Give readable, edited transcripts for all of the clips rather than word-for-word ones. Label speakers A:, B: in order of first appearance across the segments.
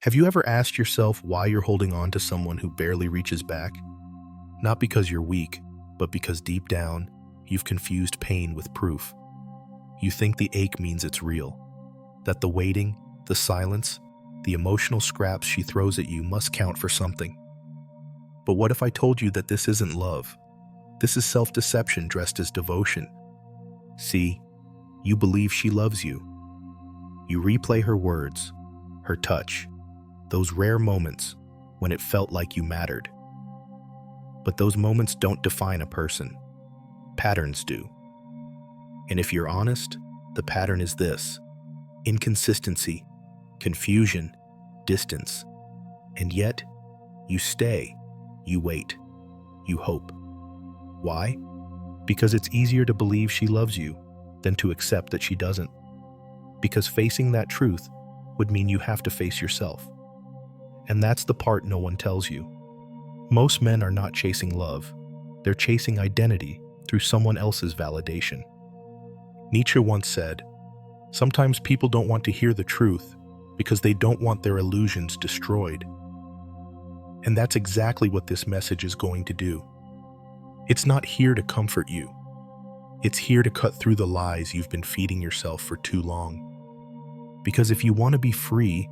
A: Have you ever asked yourself why you're holding on to someone who barely reaches back? Not because you're weak, but because deep down, you've confused pain with proof. You think the ache means it's real, that the waiting, the silence, the emotional scraps she throws at you must count for something. But what if I told you that this isn't love? This is self-deception dressed as devotion. See, you believe she loves you. You replay her words, her touch, those rare moments when it felt like you mattered. But those moments don't define a person. Patterns do. And if you're honest, the pattern is this: inconsistency, confusion, distance. And yet, you stay, you wait, you hope. Why? Because it's easier to believe she loves you than to accept that she doesn't. Because facing that truth would mean you have to face yourself. And that's the part no one tells you. Most men are not chasing love. They're chasing identity through someone else's validation. Nietzsche once said, "Sometimes people don't want to hear the truth because they don't want their illusions destroyed." And that's exactly what this message is going to do. It's not here to comfort you. It's here to cut through the lies you've been feeding yourself for too long. Because if you want to be free,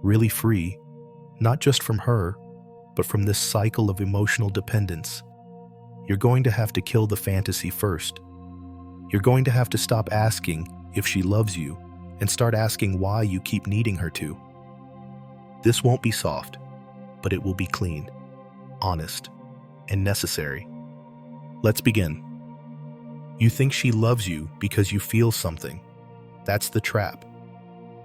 A: really free, not just from her, but from this cycle of emotional dependence, you're going to have to kill the fantasy first. You're going to have to stop asking if she loves you and start asking why you keep needing her to. This won't be soft, but it will be clean, honest, and necessary. Let's begin. You think she loves you because you feel something. That's the trap.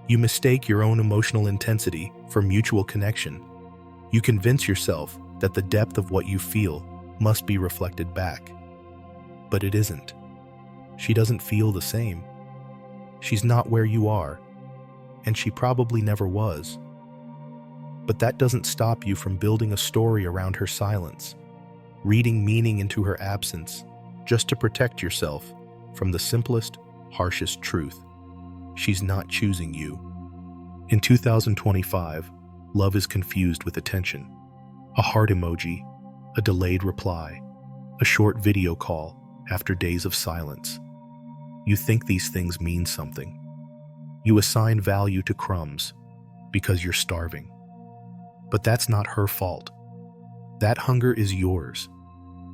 A: You mistake your own emotional intensity for mutual connection. You convince yourself that the depth of what you feel must be reflected back. But it isn't. She doesn't feel the same. She's not where you are, and she probably never was. But that doesn't stop you from building a story around her silence, reading meaning into her absence, just to protect yourself from the simplest, harshest truth. She's not choosing you. In 2025, love is confused with attention. A heart emoji, a delayed reply, a short video call after days of silence. You think these things mean something. You assign value to crumbs because you're starving. But that's not her fault. That hunger is yours.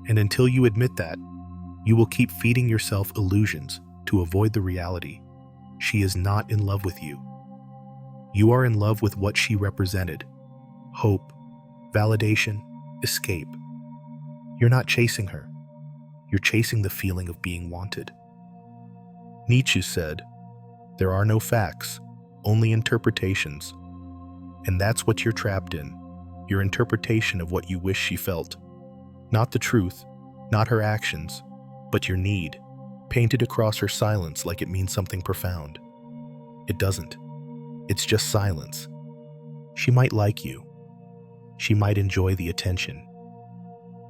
A: And until you admit that, you will keep feeding yourself illusions to avoid the reality. She is not in love with you. You are in love with what she represented: hope, validation, escape. You're not chasing her. You're chasing the feeling of being wanted. Nietzsche said, "There are no facts, only interpretations." And that's what you're trapped in, your interpretation of what you wish she felt. Not the truth, not her actions, but your need, painted across her silence like it means something profound. It doesn't. It's just silence. She might like you. She might enjoy the attention.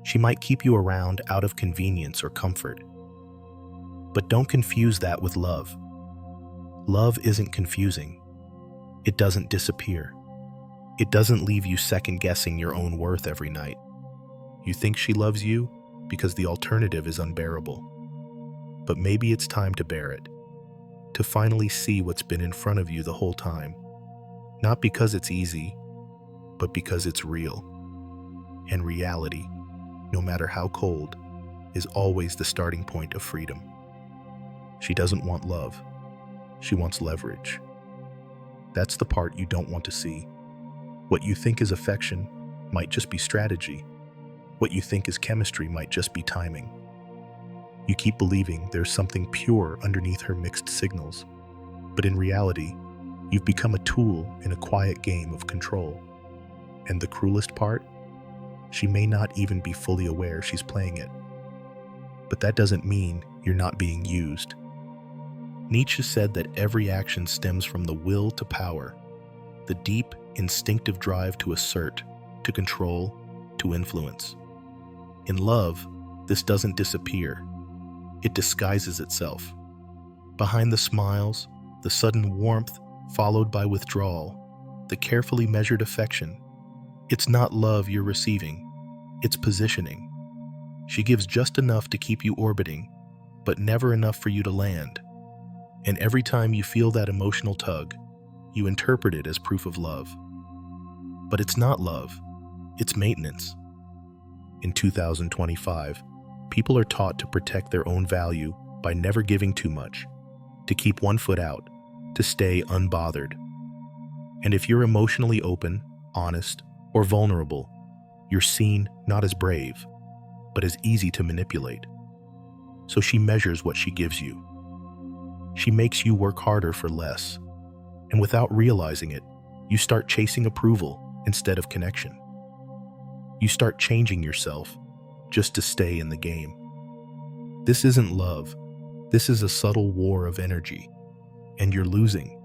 A: She might keep you around out of convenience or comfort. But don't confuse that with love. Love isn't confusing. It doesn't disappear. It doesn't leave you second-guessing your own worth every night. You think she loves you because the alternative is unbearable. But maybe it's time to bear it, to finally see what's been in front of you the whole time. Not because it's easy, but because it's real. And reality, no matter how cold, is always the starting point of freedom. She doesn't want love. She wants leverage. That's the part you don't want to see. What you think is affection might just be strategy. What you think is chemistry might just be timing. You keep believing there's something pure underneath her mixed signals. But in reality, you've become a tool in a quiet game of control. And the cruelest part? She may not even be fully aware she's playing it. But that doesn't mean you're not being used. Nietzsche said that every action stems from the will to power, the deep, instinctive drive to assert, to control, to influence. In love, this doesn't disappear. It disguises itself. Behind the smiles, the sudden warmth followed by withdrawal, the carefully measured affection. It's not love you're receiving, it's positioning. She gives just enough to keep you orbiting, but never enough for you to land. And every time you feel that emotional tug, you interpret it as proof of love. But it's not love, it's maintenance. In 2025, people are taught to protect their own value by never giving too much, to keep one foot out, to stay unbothered. And if you're emotionally open, honest, or vulnerable, you're seen not as brave, but as easy to manipulate. So she measures what she gives you. She makes you work harder for less. And without realizing it, you start chasing approval instead of connection. You start changing yourself just to stay in the game. This isn't love. This is a subtle war of energy. And you're losing.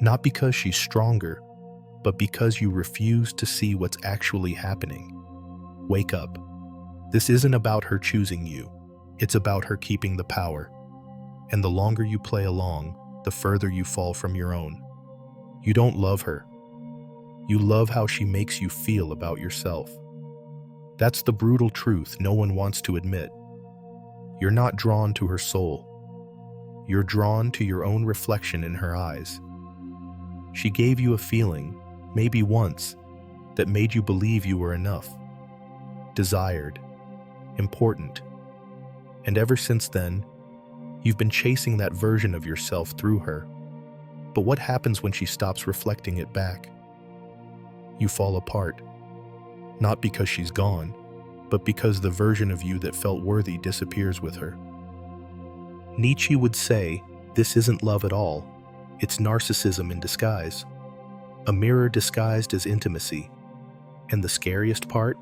A: Not because she's stronger, but because you refuse to see what's actually happening. Wake up. This isn't about her choosing you. It's about her keeping the power. And the longer you play along, the further you fall from your own. You don't love her. You love how she makes you feel about yourself. That's the brutal truth no one wants to admit. You're not drawn to her soul. You're drawn to your own reflection in her eyes. She gave you a feeling, maybe once, that made you believe you were enough, desired, important. And ever since then, you've been chasing that version of yourself through her. But what happens when she stops reflecting it back? You fall apart. Not because she's gone, but because the version of you that felt worthy disappears with her. Nietzsche would say, this isn't love at all. It's narcissism in disguise. A mirror disguised as intimacy. And the scariest part?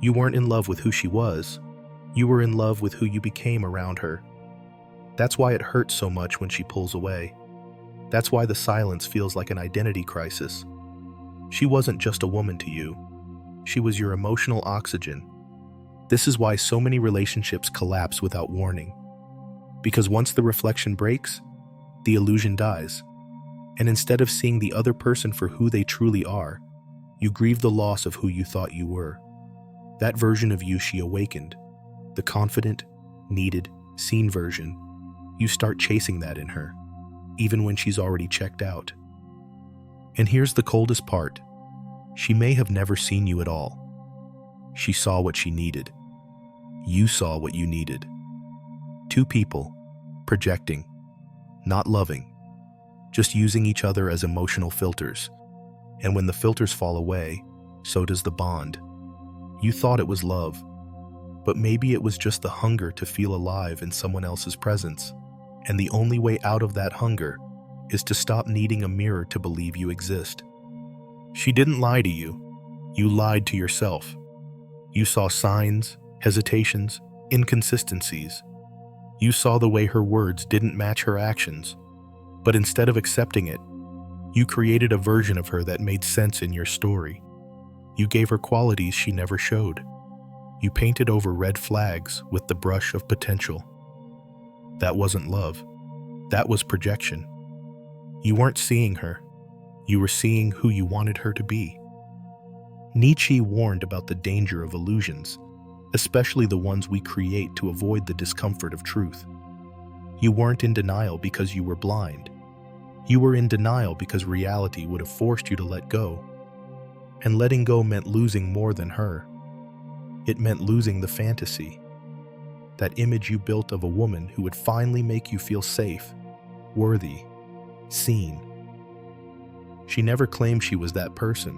A: You weren't in love with who she was. You were in love with who you became around her. That's why it hurts so much when she pulls away. That's why the silence feels like an identity crisis. She wasn't just a woman to you. She was your emotional oxygen. This is why so many relationships collapse without warning. Because once the reflection breaks, the illusion dies. And instead of seeing the other person for who they truly are, you grieve the loss of who you thought you were. That version of you she awakened, the confident, needed, seen version, you start chasing that in her, even when she's already checked out. And here's the coldest part. She may have never seen you at all. She saw what she needed. You saw what you needed. Two people, projecting, not loving, just using each other as emotional filters. And when the filters fall away, so does the bond. You thought it was love, but maybe it was just the hunger to feel alive in someone else's presence. And the only way out of that hunger is to stop needing a mirror to believe you exist. She didn't lie to you. You lied to yourself. You saw signs, hesitations, inconsistencies. You saw the way her words didn't match her actions. But instead of accepting it, you created a version of her that made sense in your story. You gave her qualities she never showed. You painted over red flags with the brush of potential. That wasn't love. That was projection. You weren't seeing her. You were seeing who you wanted her to be. Nietzsche warned about the danger of illusions, especially the ones we create to avoid the discomfort of truth. You weren't in denial because you were blind. You were in denial because reality would have forced you to let go. And letting go meant losing more than her. It meant losing the fantasy. That image you built of a woman who would finally make you feel safe, worthy, seen. She never claimed she was that person,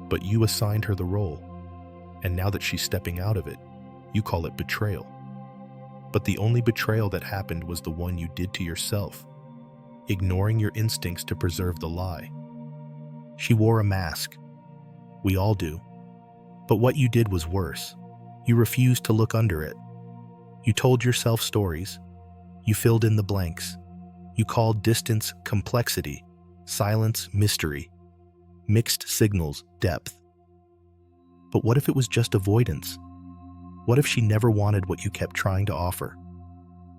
A: but you assigned her the role. And now that she's stepping out of it, you call it betrayal. But the only betrayal that happened was the one you did to yourself, ignoring your instincts to preserve the lie. She wore a mask. We all do. But what you did was worse. You refused to look under it. You told yourself stories. You filled in the blanks. You called distance complexity, silence mystery, mixed signals depth. But what if it was just avoidance? What if she never wanted what you kept trying to offer?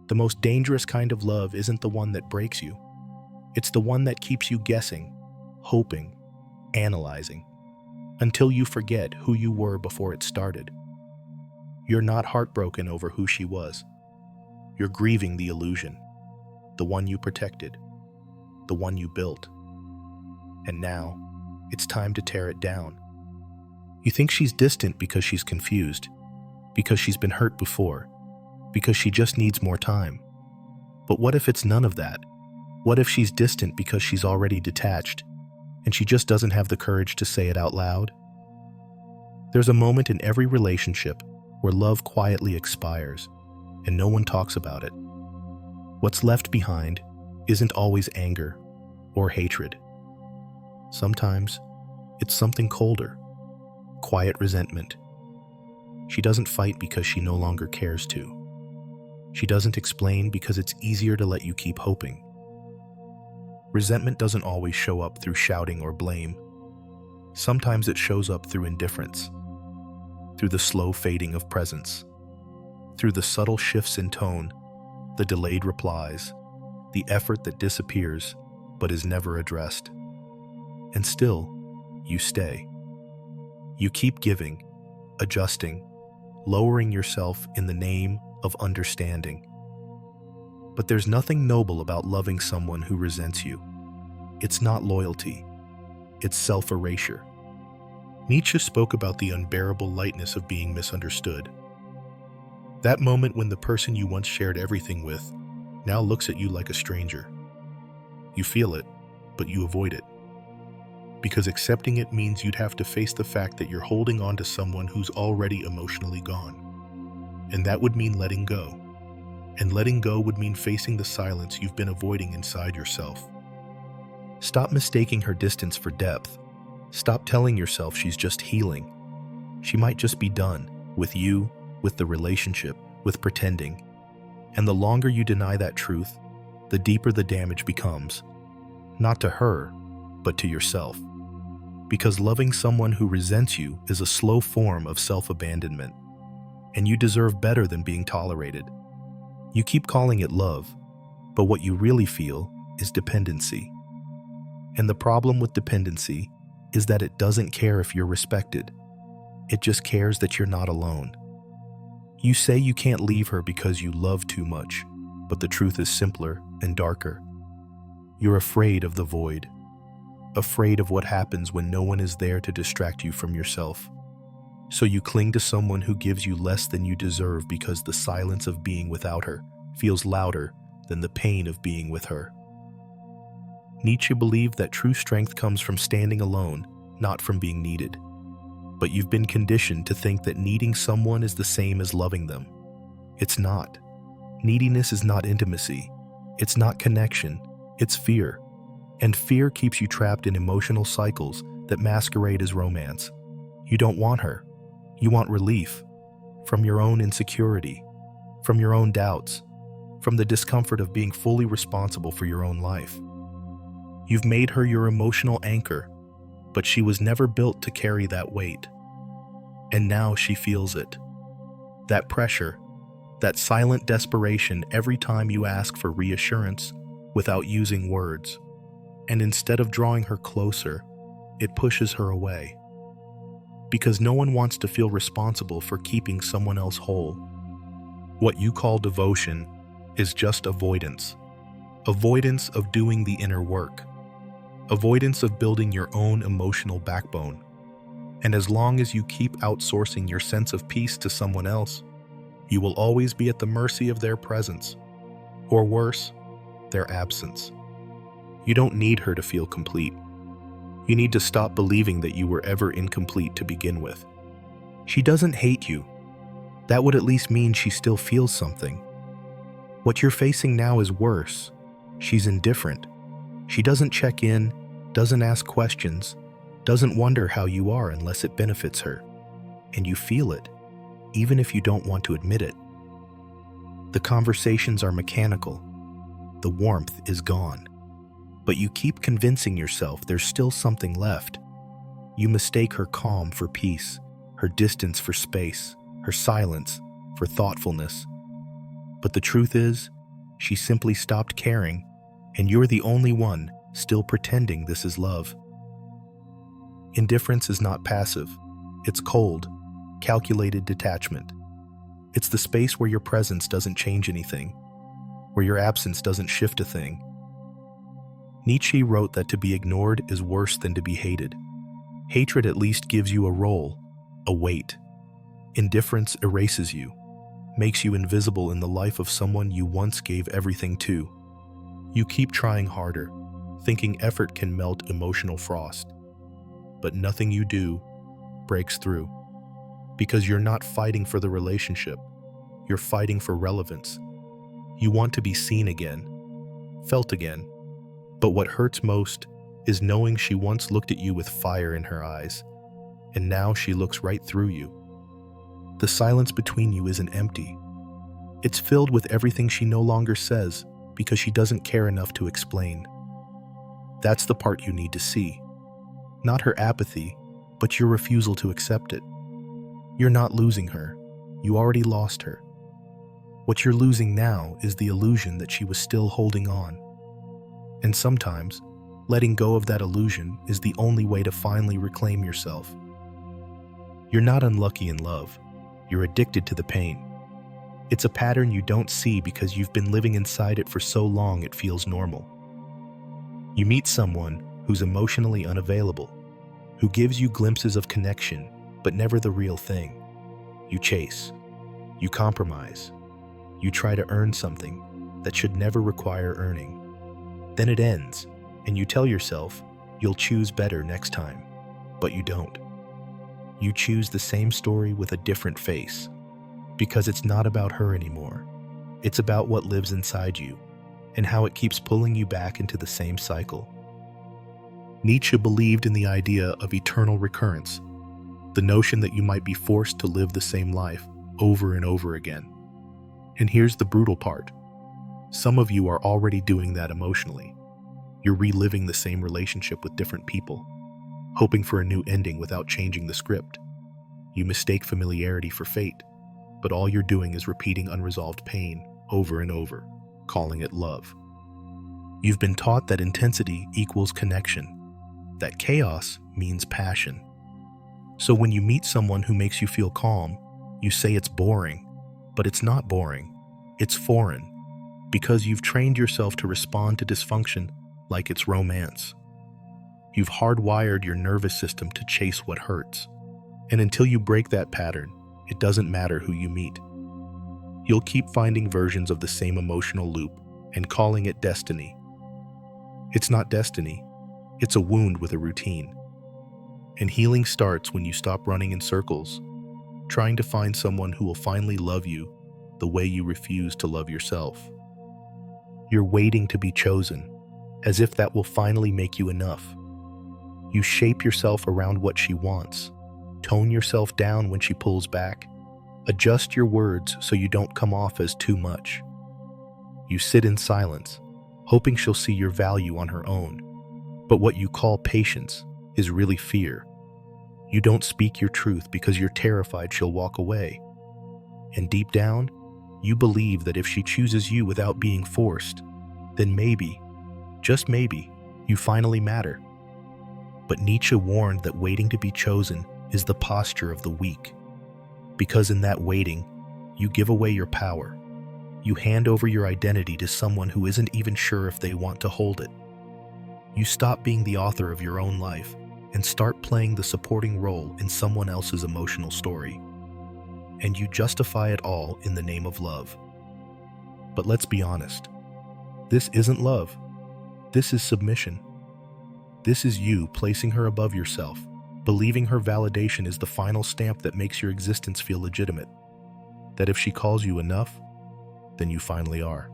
A: The most dangerous kind of love isn't the one that breaks you. It's the one that keeps you guessing, hoping, analyzing, until you forget who you were before it started. You're not heartbroken over who she was. You're grieving the illusion, the one you protected, the one you built. And now, it's time to tear it down. You think she's distant because she's confused, because she's been hurt before, because she just needs more time. But what if it's none of that? What if she's distant because she's already detached, and she just doesn't have the courage to say it out loud? There's a moment in every relationship where love quietly expires, and no one talks about it. What's left behind isn't always anger or hatred. Sometimes it's something colder, quiet resentment. She doesn't fight because she no longer cares to. She doesn't explain because it's easier to let you keep hoping. Resentment doesn't always show up through shouting or blame. Sometimes it shows up through indifference, through the slow fading of presence, through the subtle shifts in tone, the delayed replies, the effort that disappears but is never addressed. And still, you stay. You keep giving, adjusting, lowering yourself in the name of understanding. But there's nothing noble about loving someone who resents you. It's not loyalty. It's self-erasure. Nietzsche spoke about the unbearable lightness of being misunderstood. That moment when the person you once shared everything with now looks at you like a stranger. You feel it, but you avoid it. Because accepting it means you'd have to face the fact that you're holding on to someone who's already emotionally gone. And that would mean letting go. And letting go would mean facing the silence you've been avoiding inside yourself. Stop mistaking her distance for depth. Stop telling yourself she's just healing. She might just be done with you, with the relationship, with pretending. And the longer you deny that truth, the deeper the damage becomes. Not to her, but to yourself. Because loving someone who resents you is a slow form of self-abandonment. And you deserve better than being tolerated. You keep calling it love, but what you really feel is dependency. And the problem with dependency is that it doesn't care if you're respected. It just cares that you're not alone. You say you can't leave her because you love too much, but the truth is simpler and darker. You're afraid of the void, afraid of what happens when no one is there to distract you from yourself. So you cling to someone who gives you less than you deserve because the silence of being without her feels louder than the pain of being with her. Nietzsche believed that true strength comes from standing alone, not from being needed. But you've been conditioned to think that needing someone is the same as loving them. It's not. Neediness is not intimacy. It's not connection. It's fear. And fear keeps you trapped in emotional cycles that masquerade as romance. You don't want her. You want relief from your own insecurity, from your own doubts, from the discomfort of being fully responsible for your own life. You've made her your emotional anchor, but she was never built to carry that weight. And now she feels it. That pressure, that silent desperation every time you ask for reassurance without using words. And instead of drawing her closer, it pushes her away. Because no one wants to feel responsible for keeping someone else whole. What you call devotion is just avoidance. Avoidance of doing the inner work. Avoidance of building your own emotional backbone. And as long as you keep outsourcing your sense of peace to someone else, you will always be at the mercy of their presence. Or worse, their absence. You don't need her to feel complete. You need to stop believing that you were ever incomplete to begin with. She doesn't hate you. That would at least mean she still feels something. What you're facing now is worse. She's indifferent. She doesn't check in, doesn't ask questions, doesn't wonder how you are unless it benefits her. And you feel it, even if you don't want to admit it. The conversations are mechanical. The warmth is gone. But you keep convincing yourself there's still something left. You mistake her calm for peace, her distance for space, her silence for thoughtfulness. But the truth is, she simply stopped caring, and you're the only one still pretending this is love. Indifference is not passive. It's cold, calculated detachment. It's the space where your presence doesn't change anything, where your absence doesn't shift a thing. Nietzsche wrote that to be ignored is worse than to be hated. Hatred at least gives you a role, a weight. Indifference erases you, makes you invisible in the life of someone you once gave everything to. You keep trying harder, thinking effort can melt emotional frost. But nothing you do breaks through. Because you're not fighting for the relationship, you're fighting for relevance. You want to be seen again, felt again. But what hurts most is knowing she once looked at you with fire in her eyes, and now she looks right through you. The silence between you isn't empty. It's filled with everything she no longer says because she doesn't care enough to explain. That's the part you need to see. Not her apathy, but your refusal to accept it. You're not losing her. You already lost her. What you're losing now is the illusion that she was still holding on. And sometimes, letting go of that illusion is the only way to finally reclaim yourself. You're not unlucky in love. You're addicted to the pain. It's a pattern you don't see because you've been living inside it for so long it feels normal. You meet someone who's emotionally unavailable, who gives you glimpses of connection, but never the real thing. You chase. You compromise. You try to earn something that should never require earning. Then it ends, and you tell yourself you'll choose better next time, but you don't. You choose the same story with a different face, because it's not about her anymore. It's about what lives inside you, and how it keeps pulling you back into the same cycle. Nietzsche believed in the idea of eternal recurrence, the notion that you might be forced to live the same life over and over again. And here's the brutal part. Some of you are already doing that emotionally. You're reliving the same relationship with different people, hoping for a new ending without changing the script. You mistake familiarity for fate, but all you're doing is repeating unresolved pain over and over, calling it love. You've been taught that intensity equals connection, that chaos means passion. So when you meet someone who makes you feel calm, you say it's boring, but it's not boring. It's foreign, because you've trained yourself to respond to dysfunction like it's romance. You've hardwired your nervous system to chase what hurts. And until you break that pattern, it doesn't matter who you meet. You'll keep finding versions of the same emotional loop and calling it destiny. It's not destiny. It's a wound with a routine. And healing starts when you stop running in circles, trying to find someone who will finally love you the way you refuse to love yourself. You're waiting to be chosen, as if that will finally make you enough. You shape yourself around what she wants, tone yourself down when she pulls back, adjust your words so you don't come off as too much. You sit in silence, hoping she'll see your value on her own. But what you call patience is really fear. You don't speak your truth because you're terrified she'll walk away. And deep down, you believe that if she chooses you without being forced, then maybe, just maybe, you finally matter. But Nietzsche warned that waiting to be chosen is the posture of the weak. Because in that waiting, you give away your power. You hand over your identity to someone who isn't even sure if they want to hold it. You stop being the author of your own life and start playing the supporting role in someone else's emotional story. And you justify it all in the name of love. But let's be honest. This isn't love. This is submission. This is you placing her above yourself, believing her validation is the final stamp that makes your existence feel legitimate. That if she calls you enough, then you finally are.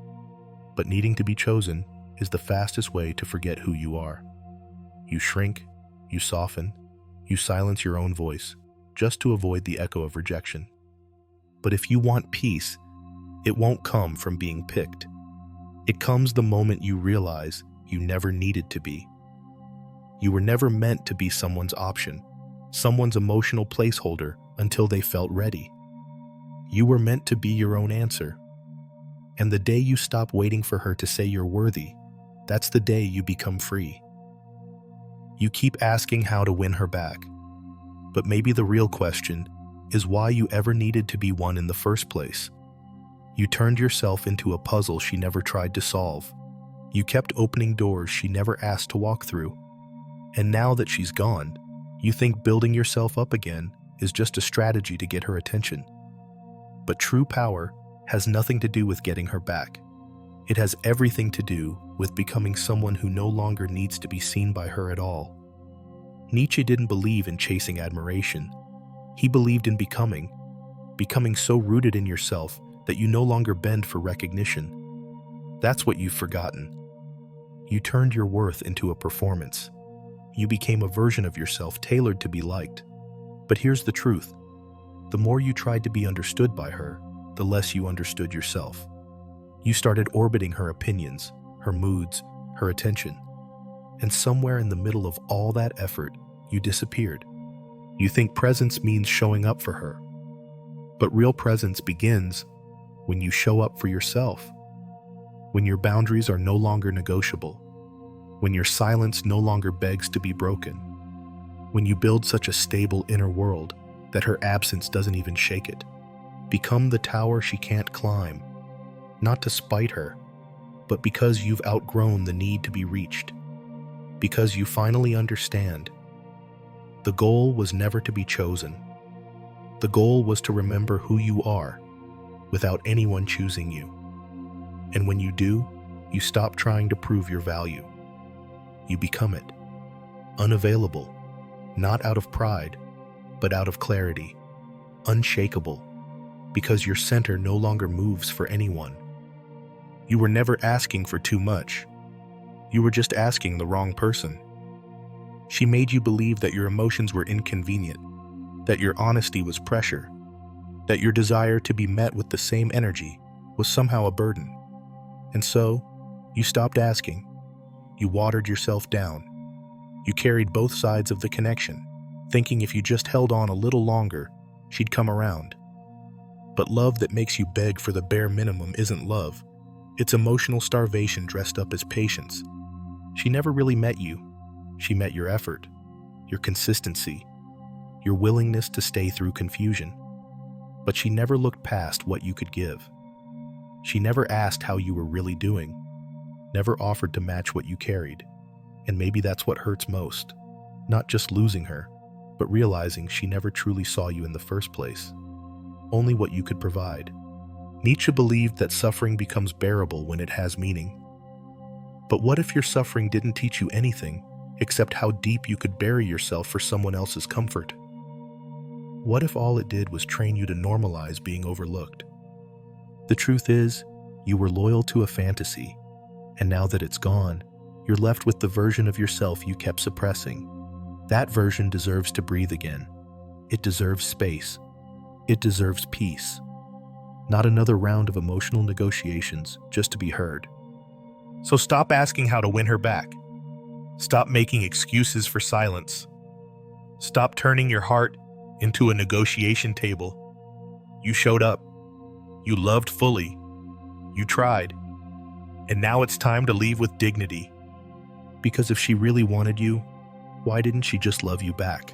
A: But needing to be chosen is the fastest way to forget who you are. You shrink, you soften, you silence your own voice, just to avoid the echo of rejection. But if you want peace, it won't come from being picked. It comes the moment you realize you never needed to be. You were never meant to be someone's option, someone's emotional placeholder until they felt ready. You were meant to be your own answer. And the day you stop waiting for her to say you're worthy, that's the day you become free. You keep asking how to win her back. But maybe the real question is why you ever needed to be won in the first place. You turned yourself into a puzzle she never tried to solve. You kept opening doors she never asked to walk through. And now that she's gone, you think building yourself up again is just a strategy to get her attention. But true power has nothing to do with getting her back. It has everything to do with becoming someone who no longer needs to be seen by her at all. Nietzsche didn't believe in chasing admiration. He believed in becoming so rooted in yourself that you no longer bend for recognition. That's what you've forgotten. You turned your worth into a performance. You became a version of yourself tailored to be liked. But here's the truth. The more you tried to be understood by her, the less you understood yourself. You started orbiting her opinions, her moods, her attention. And somewhere in the middle of all that effort, you disappeared. You think presence means showing up for her. But real presence begins when you show up for yourself. When your boundaries are no longer negotiable. When your silence no longer begs to be broken. When you build such a stable inner world that her absence doesn't even shake it. Become the tower she can't climb. Not to spite her, but because you've outgrown the need to be reached. Because you finally understand. The goal was never to be chosen. The goal was to remember who you are, without anyone choosing you. And when you do, you stop trying to prove your value. You become it. Unavailable, not out of pride, but out of clarity. Unshakable, because your center no longer moves for anyone. You were never asking for too much. You were just asking the wrong person. She made you believe that your emotions were inconvenient, that your honesty was pressure, that your desire to be met with the same energy was somehow a burden. And so, you stopped asking. You watered yourself down. You carried both sides of the connection, thinking if you just held on a little longer, she'd come around. But love that makes you beg for the bare minimum isn't love. It's emotional starvation dressed up as patience. She never really met you. She met your effort, your consistency, your willingness to stay through confusion. But she never looked past what you could give. She never asked how you were really doing, never offered to match what you carried. And maybe that's what hurts most. Not just losing her, but realizing she never truly saw you in the first place. Only what you could provide. Nietzsche believed that suffering becomes bearable when it has meaning. But what if your suffering didn't teach you anything, except how deep you could bury yourself for someone else's comfort? What if all it did was train you to normalize being overlooked? The truth is, you were loyal to a fantasy, and now that it's gone, you're left with the version of yourself you kept suppressing. That version deserves to breathe again. It deserves space. It deserves peace. Not another round of emotional negotiations just to be heard. So stop asking how to win her back. Stop making excuses for silence. Stop turning your heart into a negotiation table. You showed up. You loved fully. You tried. And now it's time to leave with dignity. Because if she really wanted you, why didn't she just love you back?